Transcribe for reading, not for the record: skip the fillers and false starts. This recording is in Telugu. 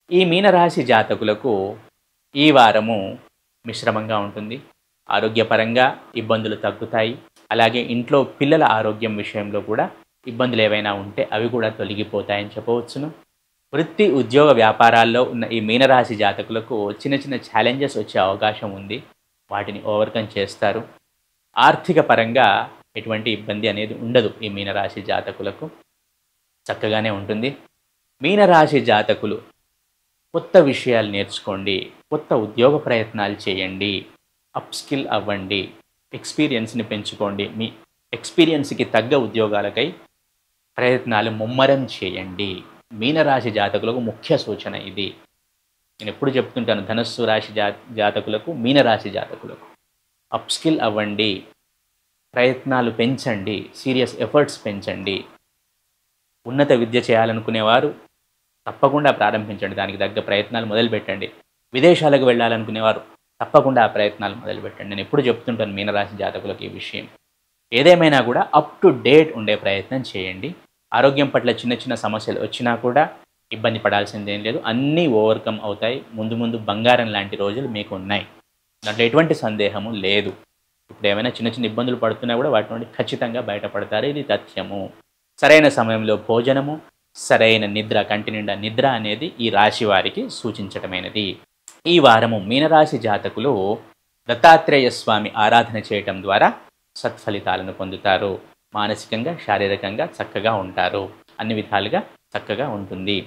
ఈ మీనరాశి జాతకులకు ఈ వారము మిశ్రమంగా ఉంటుంది. ఆరోగ్యపరంగా ఇబ్బందులు తగ్గుతాయి. అలాగే ఇంట్లో పిల్లల ఆరోగ్యం విషయంలో కూడా ఇబ్బందులు ఏవైనా ఉంటే అవి కూడా తొలగిపోతాయని చెప్పవచ్చును. వృత్తి, ఉద్యోగ, వ్యాపారాల్లో ఉన్న ఈ మీనరాశి జాతకులకు చిన్న చిన్న ఛాలెంజెస్ వచ్చే అవకాశం ఉంది. వాటిని ఓవర్‌కమ్ చేస్తారు. ఆర్థిక పరంగా ఎటువంటి ఇబ్బంది అనేది ఉండదు ఈ మీనరాశి జాతకులకు. చక్కగానే ఉంటుంది. మీనరాశి జాతకులు కొత్త విషయాలు నేర్చుకోండి. కొత్త ఉద్యోగ ప్రయత్నాలు చేయండి. అప్‌స్కిల్ అవ్వండి. ఎక్స్‌పీరియన్స్‌ని పెంచుకోండి. మీ ఎక్స్‌పీరియన్స్‌కి తగ్గ ఉద్యోగాలకై ప్రయత్నాలు ముమ్మరం చేయండి. మీనరాశి జాతకులకు ముఖ్య సూచన ఇది. నేనెప్పుడు చెప్తుంటాను ధనస్సు రాశి జాతకులకు, మీనరాశి జాతకులకు. అప్‌స్కిల్ అవ్వండి. ప్రయత్నాలు పెంచండి. సీరియస్ ఎఫర్ట్స్ పెంచండి. ఉన్నత విద్య చేయాలనుకునేవారు తప్పకుండా ప్రారంభించండి. దానికి తగ్గ ప్రయత్నాలు మొదలుపెట్టండి. విదేశాలకు వెళ్ళాలనుకునేవారు తప్పకుండా ఆ ప్రయత్నాలు మొదలుపెట్టండి. నేను ఎప్పుడు చెప్తుంటాను మీనరాశి జాతకులకు ఈ విషయం. ఏదేమైనా కూడా అప్ టు డేట్ ఉండే ప్రయత్నం చేయండి. ఆరోగ్యం పట్ల చిన్న చిన్న సమస్యలు వచ్చినా కూడా ఇబ్బంది పడాల్సిందేం లేదు. అన్నీ ఓవర్‌కమ్ అవుతాయి. ముందు ముందు బంగారం లాంటి రోజులు మీకు ఉన్నాయి. దాంట్లో ఎటువంటి సందేహము లేదు. ఇప్పుడు ఏమైనా చిన్న చిన్న ఇబ్బందులు పడుతున్నా కూడా వాటి నుండి ఖచ్చితంగా బయటపడతారు. ఇది తథ్యము. సరైన సమయంలో భోజనము, సరైన నిద్ర, కంటి నిండా నిద్ర అనేది ఈ రాశి వారికి సూచించటమైనది. ఈ వారము మీనరాశి జాతకులు దత్తాత్రేయ స్వామి ఆరాధన చేయటం ద్వారా సత్ఫలితాలను పొందుతారు. మానసికంగా, శారీరకంగా చక్కగా ఉంటారు. అన్ని విధాలుగా చక్కగా ఉంటుంది.